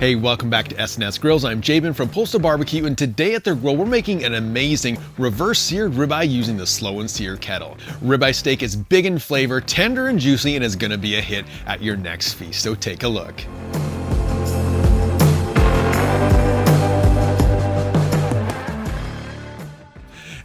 Hey, welcome back to SnS Grills. I'm Jabin from Postal Barbecue, and today at their grill, we're making an amazing reverse seared ribeye using the slow and sear kettle. Ribeye steak is big in flavor, tender and juicy, and is gonna be a hit at your next feast, so take a look.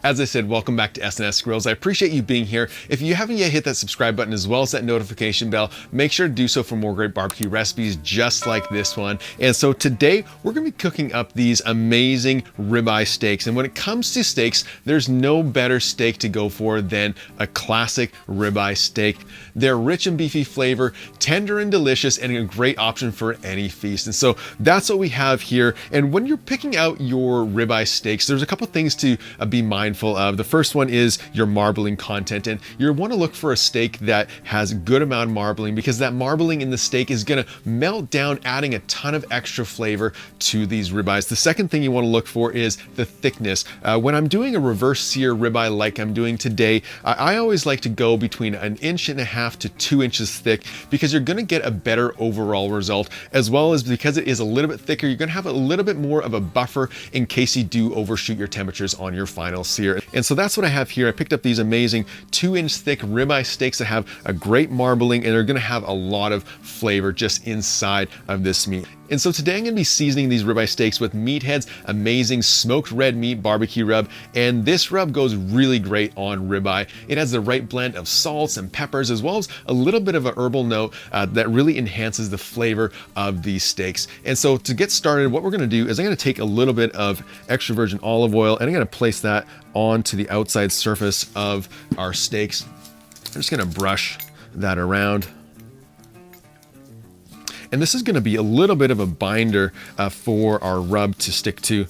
As I said, welcome back to SnS Grills. I appreciate you being here. If you haven't yet hit that subscribe button as well as that notification bell, make sure to do so for more great barbecue recipes just like this one. And so today we're gonna be cooking up these amazing ribeye steaks. And when it comes to steaks, there's no better steak to go for than a classic ribeye steak. They're rich and beefy flavor, tender and delicious, and a great option for any feast. And so that's what we have here. And when you're picking out your ribeye steaks, there's a couple things to be mindful of. The first one is your marbling content, and you want to look for a steak that has a good amount of marbling, because that marbling in the steak is going to melt down, adding a ton of extra flavor to these ribeyes. The second thing you want to look for is the thickness. When I'm doing a reverse sear ribeye like I'm doing today, I always like to go between 1.5 inches to 2 inches thick, because you're going to get a better overall result, as well as because it is a little bit thicker, you're going to have a little bit more of a buffer in case you do overshoot your temperatures on your final sear. And so that's what I have here. I picked up these amazing 2-inch thick ribeye steaks that have a great marbling, and they're going to have a lot of flavor just inside of this meat. And so today I'm going to be seasoning these ribeye steaks with Meathead's amazing smoked red meat barbecue rub, and this rub goes really great on ribeye. It has the right blend of salts and peppers, as well as a little bit of a herbal note that really enhances the flavor of these steaks. And so to get started, what we're going to do is I'm going to take a little bit of extra virgin olive oil, and I'm going to place that onto the outside surface of our steaks. I'm just going to brush that around. And this is going to be a little bit of a binder for our rub to stick to.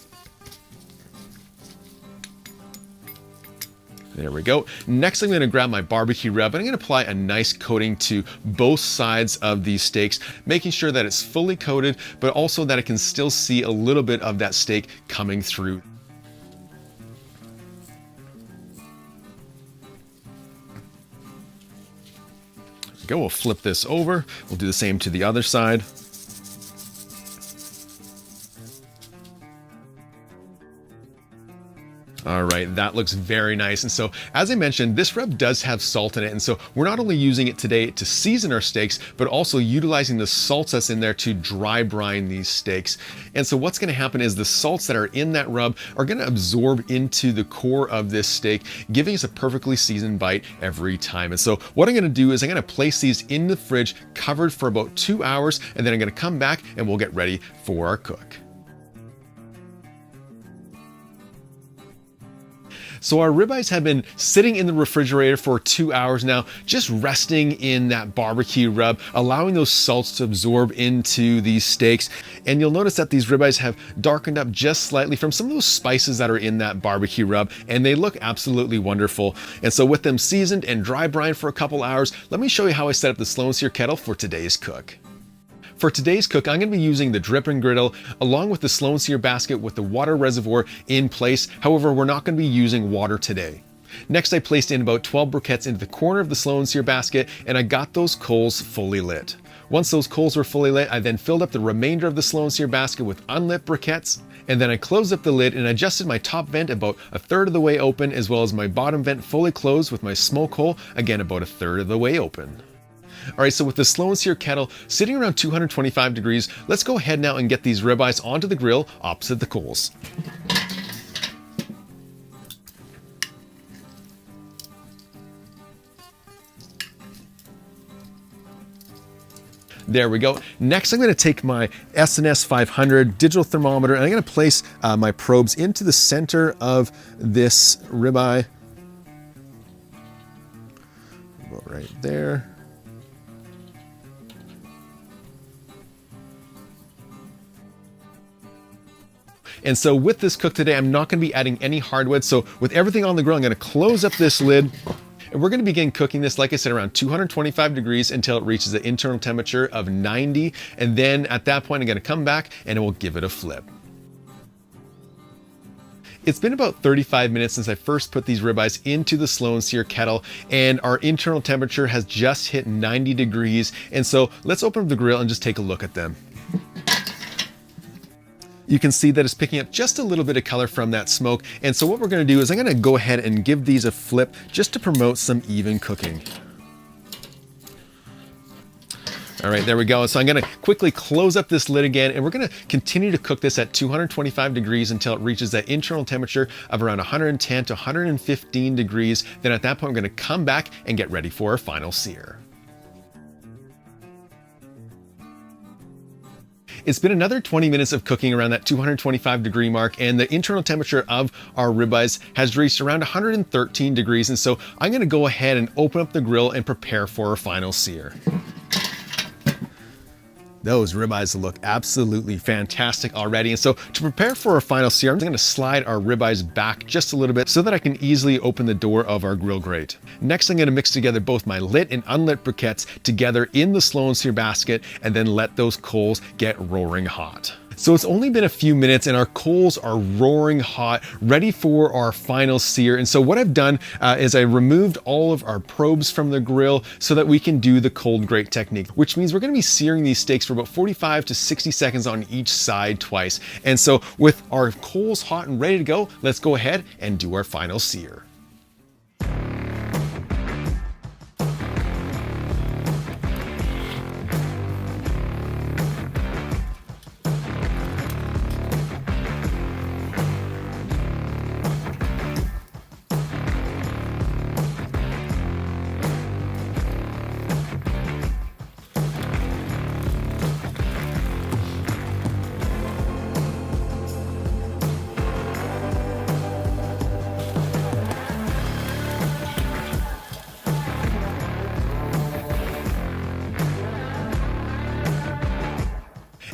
There we go. Next, I'm going to grab my barbecue rub, and I'm going to apply a nice coating to both sides of these steaks, making sure that it's fully coated, but also that I can still see a little bit of that steak coming through. Go. We'll flip this over. We'll do the same to the other side. All right, that looks very nice. And so, as I mentioned, this rub does have salt in it. And so we're not only using it today to season our steaks, but also utilizing the salts that's in there to dry brine these steaks. And so what's gonna happen is the salts that are in that rub are gonna absorb into the core of this steak, giving us a perfectly seasoned bite every time. And so what I'm gonna do is I'm gonna place these in the fridge covered for about 2 hours, and then I'm gonna come back and we'll get ready for our cook. So our ribeyes have been sitting in the refrigerator for 2 hours now, just resting in that barbecue rub, allowing those salts to absorb into these steaks. And you'll notice that these ribeyes have darkened up just slightly from some of those spices that are in that barbecue rub, and they look absolutely wonderful. And so with them seasoned and dry brined for a couple hours, let me show you how I set up the slow and sear kettle for today's cook. For today's cook, I'm going to be using the drip and griddle along with the slow and sear basket with the water reservoir in place. However, we're not going to be using water today. Next, I placed in about 12 briquettes into the corner of the slow and sear basket, and I got those coals fully lit. Once those coals were fully lit, I then filled up the remainder of the slow and sear basket with unlit briquettes, and then I closed up the lid and adjusted my top vent about 1/3 of the way open, as well as my bottom vent fully closed with my smoke hole, again about 1/3 of the way open. All right, so with the slow and sear kettle sitting around 225 degrees, let's go ahead now and get these ribeyes onto the grill opposite the coals. There we go. Next, I'm going to take my SnS 500 digital thermometer, and I'm going to place my probes into the center of this ribeye. About right there. And so with this cook today, I'm not going to be adding any hardwood. So with everything on the grill, I'm going to close up this lid, and we're going to begin cooking this, like I said, around 225 degrees until it reaches the internal temperature of 90. And then at that point, I'm going to come back and we'll give it a flip. It's been about 35 minutes since I first put these ribeyes into the slow and sear kettle, and our internal temperature has just hit 90 degrees. And so let's open up the grill and just take a look at them. You can see that it's picking up just a little bit of color from that smoke. And so what we're gonna do is I'm gonna go ahead and give these a flip just to promote some even cooking. All right, there we go. So I'm gonna quickly close up this lid again, and we're gonna continue to cook this at 225 degrees until it reaches that internal temperature of around 110 to 115 degrees. Then at that point, we're gonna come back and get ready for our final sear. It's been another 20 minutes of cooking around that 225 degree mark, and the internal temperature of our ribeyes has reached around 113 degrees. And so I'm gonna go ahead and open up the grill and prepare for our final sear. Those ribeyes look absolutely fantastic already. And so to prepare for our final sear, I'm gonna slide our ribeyes back just a little bit so that I can easily open the door of our grill grate. Next, I'm gonna mix together both my lit and unlit briquettes together in the slow and sear basket, and then let those coals get roaring hot. So it's only been a few minutes and our coals are roaring hot, ready for our final sear. And so what I've done is I removed all of our probes from the grill so that we can do the cold grate technique, which means we're gonna be searing these steaks for about 45 to 60 seconds on each side twice. And so with our coals hot and ready to go, let's go ahead and do our final sear.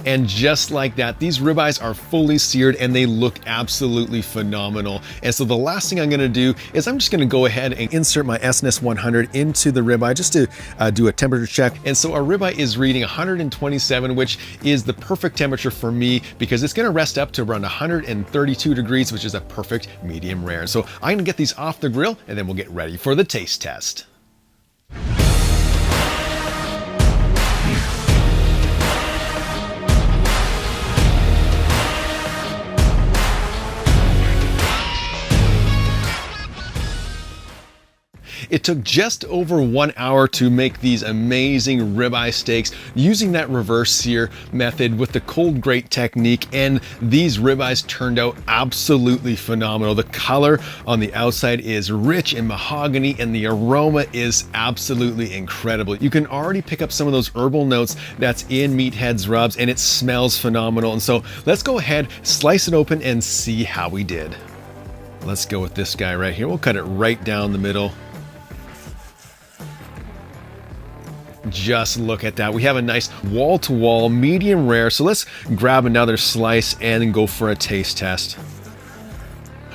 And just like that, these ribeyes are fully seared and they look absolutely phenomenal. And so the last thing I'm gonna do is I'm just gonna go ahead and insert my SnS 100 into the ribeye just to do a temperature check. And so our ribeye is reading 127, which is the perfect temperature for me because it's gonna rest up to around 132 degrees, which is a perfect medium rare. So I'm gonna get these off the grill and then we'll get ready for the taste test. It took just over 1 hour to make these amazing ribeye steaks using that reverse sear method with the cold grate technique, and these ribeyes turned out absolutely phenomenal. The color on the outside is rich in mahogany and the aroma is absolutely incredible. You can already pick up some of those herbal notes that's in Meathead's rubs, and it smells phenomenal. And so let's go ahead, slice it open and see how we did. Let's go with this guy right here. We'll cut it right down the middle. Just look at that. We have a nice wall-to-wall medium rare. So let's grab another slice and go for a taste test.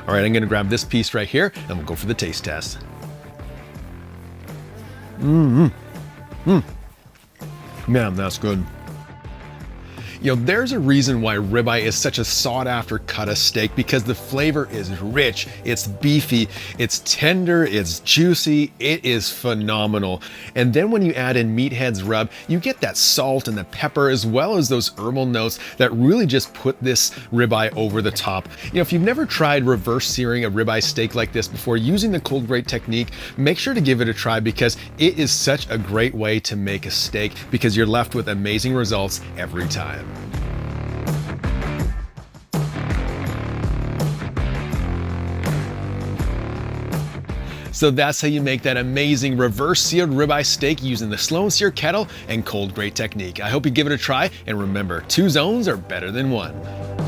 All right, I'm gonna grab this piece right here and we'll go for the taste test. Man, that's good. You know, there's a reason why ribeye is such a sought after cut of steak, because the flavor is rich, it's beefy, it's tender, it's juicy, it is phenomenal. And then when you add in Meathead's rub, you get that salt and the pepper as well as those herbal notes that really just put this ribeye over the top. You know, if you've never tried reverse searing a ribeye steak like this before using the cold grate technique, make sure to give it a try because it is such a great way to make a steak, because you're left with amazing results every time. So that's how you make that amazing reverse seared ribeye steak using the slow and sear kettle and cold grate technique. I hope you give it a try, and remember, 2 zones are better than 1.